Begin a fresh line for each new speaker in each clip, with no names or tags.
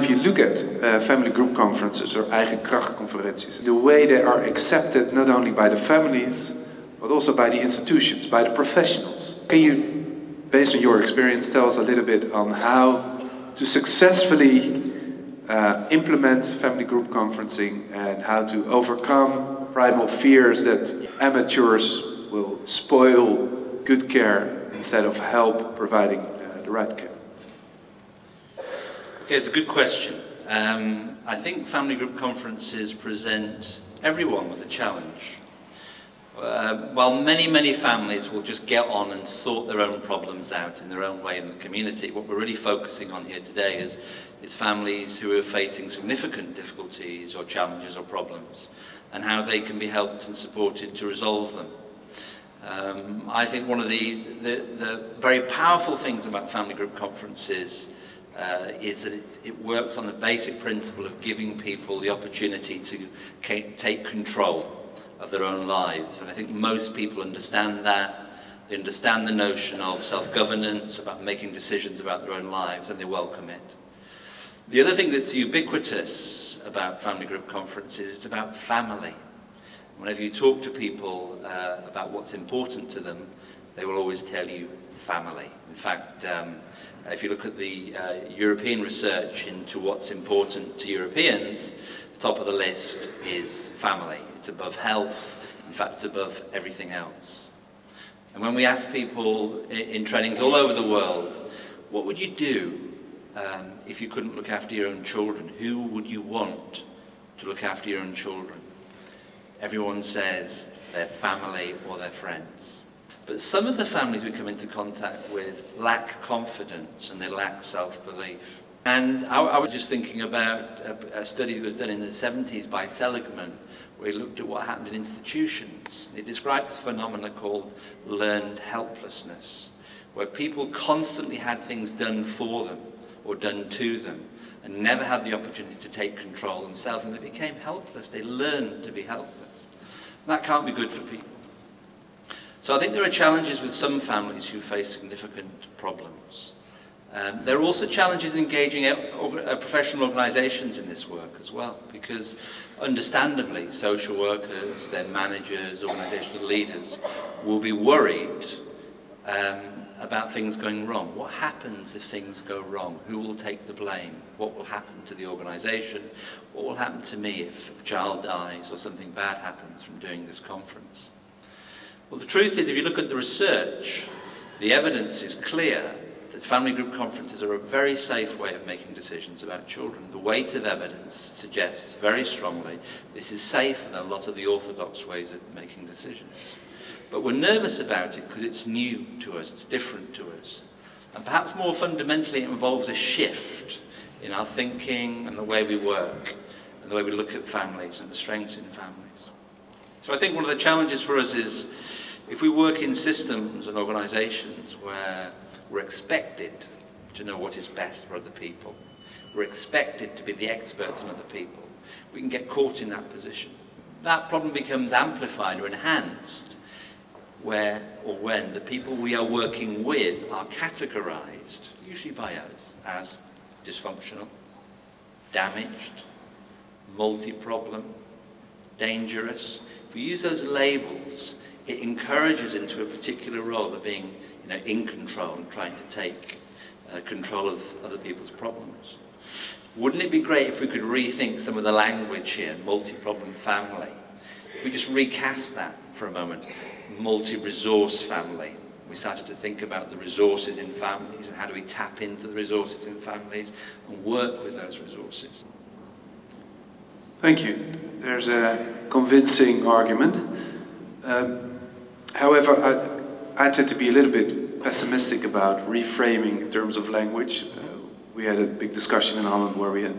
if you look at family group conferences or Eigen Kracht-conferenties, the way they are accepted not only by the families, but also by the institutions, by the professionals. Can you, based on your experience, tell us a little bit on how to successfully implement family group conferencing and how to overcome primal fears that amateurs will spoil good care instead of help providing the right care?
Okay, it's a good question. I think family group conferences present everyone with a challenge. While many families will just get on and sort their own problems out in their own way in the community, what we're really focusing on here today is families who are facing significant difficulties or challenges or problems, and how they can be helped and supported to resolve them. I think one of the very powerful things about family group conferences is that it works on the basic principle of giving people the opportunity to take control of their own lives. And I think most people understand that. They understand the notion of self-governance, about making decisions about their own lives, and they welcome it. The other thing that's ubiquitous about family group conferences is about family. Whenever you talk to people about what's important to them, they will always tell you family. In fact, if you look at the European research into what's important to Europeans, the top of the list is family. It's above health, in fact above everything else. And when we ask people in trainings all over the world, what would you do if you couldn't look after your own children? Who would you want to look after your own children? Everyone says their family or their friends. But some of the families we come into contact with lack confidence and they lack self-belief. And I was just thinking about a study that was done in the 70s by Seligman, where he looked at what happened in institutions. He described this phenomenon called learned helplessness, where people constantly had things done for them or done to them and never had the opportunity to take control themselves, and they became helpless. They learned to be helpless. And that can't be good for people. So I think there are challenges with some families who face significant problems. There are also challenges in engaging professional organisations in this work as well, because understandably social workers, their managers, organisational leaders will be worried about things going wrong. What happens if things go wrong? Who will take the blame? What will happen to the organisation? What will happen to me if a child dies or something bad happens from doing this conference? Well, the truth is, if you look at the research, the evidence is clear that family group conferences are a very safe way of making decisions about children. The weight of evidence suggests very strongly this is safer than a lot of the orthodox ways of making decisions. But we're nervous about it because it's new to us, it's different to us. And perhaps more fundamentally it involves a shift in our thinking and the way we work and the way we look at families and the strengths in families. So I think one of the challenges for us is if we work in systems and organisations where we're expected to know what is best for other people, we're expected to be the experts on other people, we can get caught in that position. That problem becomes amplified or enhanced where or when the people we are working with are categorised, usually by us, as dysfunctional, damaged, multi-problem, dangerous. If we use those labels, it encourages into a particular role of being in control and trying to take control of other people's problems. Wouldn't it be great if we could rethink some of the language here, multi-problem family? If we just recast that for a moment, multi-resource family. We started to think about the resources in families and how do we tap into the resources in families and work with those resources.
Thank you. There's a convincing argument. However, I tend to be a little bit pessimistic about reframing in terms of language. We had a big discussion in Holland where we had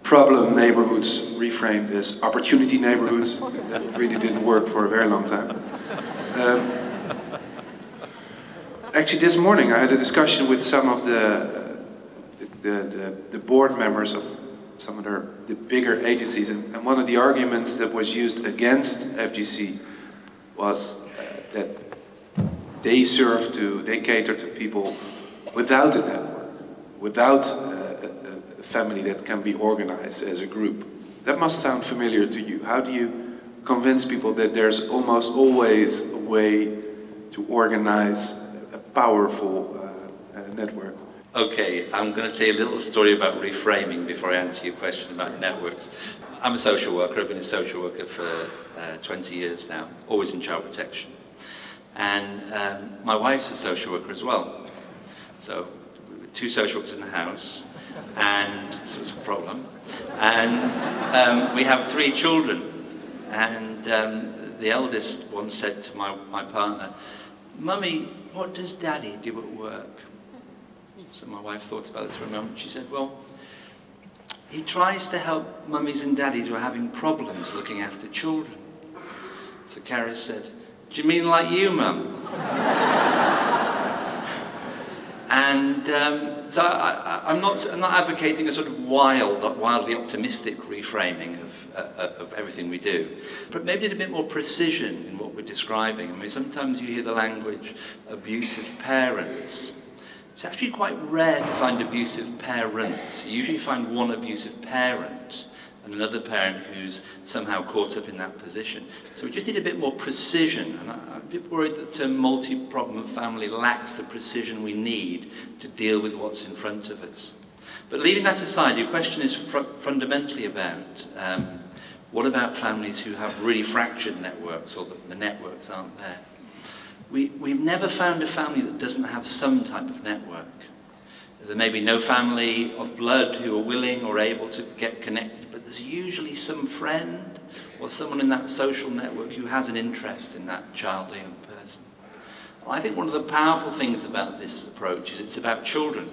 problem neighborhoods reframed as opportunity neighborhoods. That really didn't work for a very long time. Actually, this morning I had a discussion with some of the board members of some of the bigger agencies, and one of the arguments that was used against FGC was that they cater to people without a network, without a family that can be organized as a group. That must sound familiar to you. How do you convince people that there's almost always a way to organize a powerful network?
Okay, I'm going to tell you a little story about reframing before I answer your question about networks. I'm a social worker. I've been a social worker for 20 years now, always in child protection. And my wife's a social worker as well. So we were 2 social workers in the house, and so it's a problem. And we have 3 children. And the eldest once said to my partner, "Mummy, what does Daddy do at work?" So my wife thought about this for a moment. She said, "Well, he tries to help mummies and daddies who are having problems looking after children." So Kara said, "Do you mean like you, Mum?" And so I'm not advocating a sort of wildly optimistic reframing of everything we do, but maybe a bit more precision in what we're describing. I mean, sometimes you hear the language abusive parents. It's actually quite rare to find abusive parents. You usually find one abusive parent and another parent who's somehow caught up in that position. So we just need a bit more precision. And I'm a bit worried that the term multi-problem family lacks the precision we need to deal with what's in front of us. But leaving that aside, your question is fundamentally about what about families who have really fractured networks, or the networks aren't there? We've never found a family that doesn't have some type of network. There may be no family of blood who are willing or able to get connected, but there's usually some friend or someone in that social network who has an interest in that child or young person. And I think one of the powerful things about this approach is it's about children.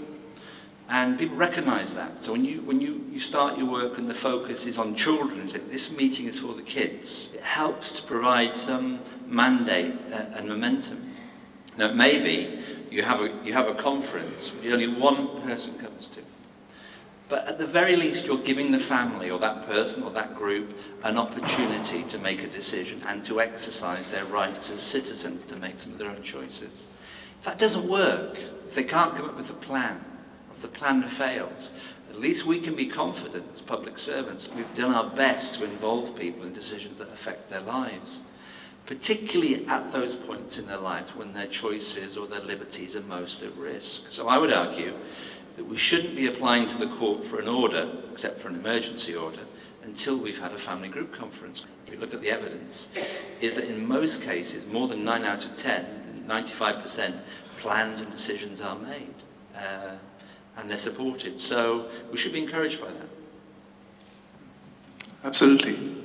And people recognize that. So when you start your work and the focus is on children and say, this meeting is for the kids, it helps to provide some mandate and momentum. Now, maybe you have a conference which only one person comes to. But at the very least, you're giving the family or that person or that group an opportunity to make a decision and to exercise their rights as citizens to make some of their own choices. If that doesn't work, if they can't come up with a plan, if the plan fails, at least we can be confident as public servants that we've done our best to involve people in decisions that affect their lives, particularly at those points in their lives when their choices or their liberties are most at risk. So I would argue that we shouldn't be applying to the court for an order, except for an emergency order, until we've had a family group conference. If you look at the evidence, is that in most cases, more than 9 out of 10, 95%, plans and decisions are made. And they're supported. So we should be encouraged by that.
Absolutely.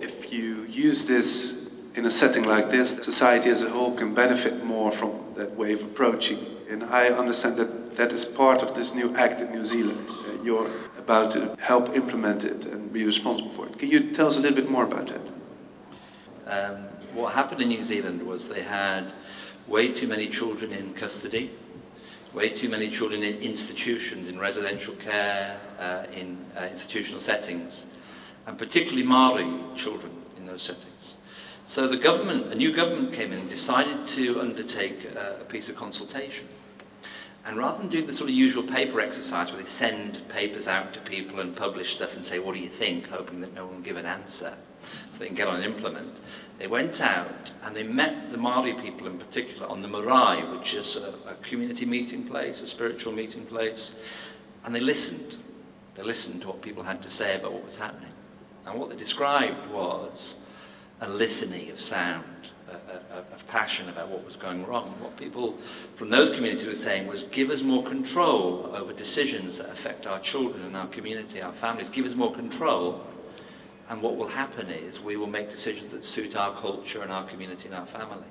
If you use this in a setting like this, society as a whole can benefit more from that way of approaching. And I understand that that is part of this new act in New Zealand. You're about to help implement it and be responsible for it. Can you tell us a little bit more about that?
What happened in New Zealand was they had way too many children in custody, way too many children in institutions, in residential care, in institutional settings, and particularly Māori children in those settings. So the government, a new government came in and decided to undertake a piece of consultation. And rather than doing the sort of usual paper exercise where they send papers out to people and publish stuff and say, what do you think, hoping that no one will give an answer so they can get on and implement, they went out and they met the Māori people in particular on the marae, which is a community meeting place, a spiritual meeting place, and they listened. They listened to what people had to say about what was happening. And what they described was a litany of sound, of passion about what was going wrong. What people from those communities were saying was, give us more control over decisions that affect our children and our community, our families. Give us more control, and what will happen is we will make decisions that suit our culture and our community and our family.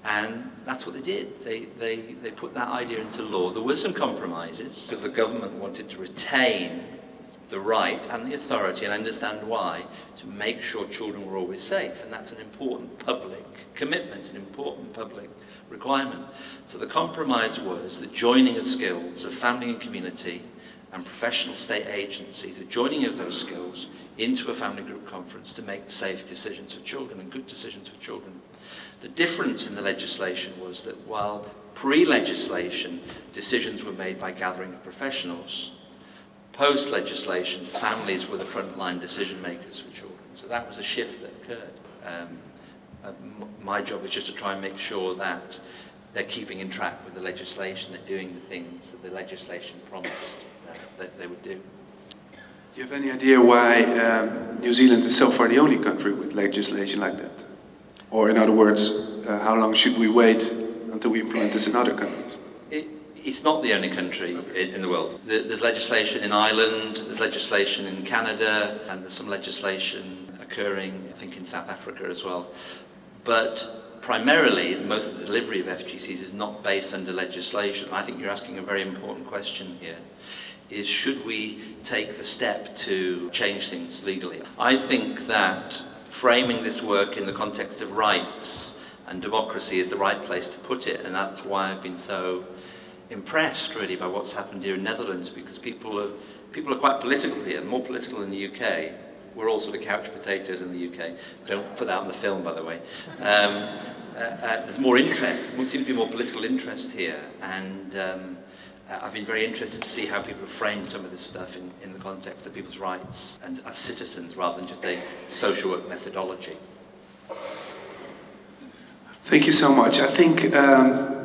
And that's what they did. They put that idea into law. There were some compromises, because the government wanted to retain the right and the authority, and understand why, to make sure children were always safe. And that's an important public commitment, an important public requirement. So the compromise was the joining of skills of family and community and professional state agencies, the joining of those skills into a family group conference to make safe decisions for children and good decisions for children. The difference in the legislation was that while pre-legislation decisions were made by gathering of professionals, proposed legislation, families were the frontline decision makers for children. So that was a shift that occurred. My job is just to try and make sure that they're keeping in track with the legislation, they're doing the things that the legislation promised that they would do.
Do you have any idea why New Zealand is so far the only country with legislation like that? Or in other words, how long should we wait until we implement this in other countries?
It's not the only country in the world. There's legislation in Ireland, there's legislation in Canada, and there's some legislation occurring, I think, in South Africa as well. But primarily, most of the delivery of FGCs is not based under legislation. I think you're asking a very important question here, is should we take the step to change things legally? I think that framing this work in the context of rights and democracy is the right place to put it, and that's why I've been so impressed really by what's happened here in the Netherlands, because people are quite political here, more political in the UK. We're all sort of couch potatoes in the UK. Don't put that on the film, by the way. There's more interest. There seems to be more political interest here, and I've been very interested to see how people have framed some of this stuff in the context of people's rights and as citizens rather than just a social work methodology.
Thank you so much. I think,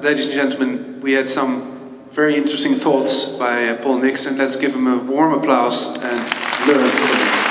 ladies and gentlemen, we had some very interesting thoughts by Paul Nixon. Let's give him a warm applause and learn from him.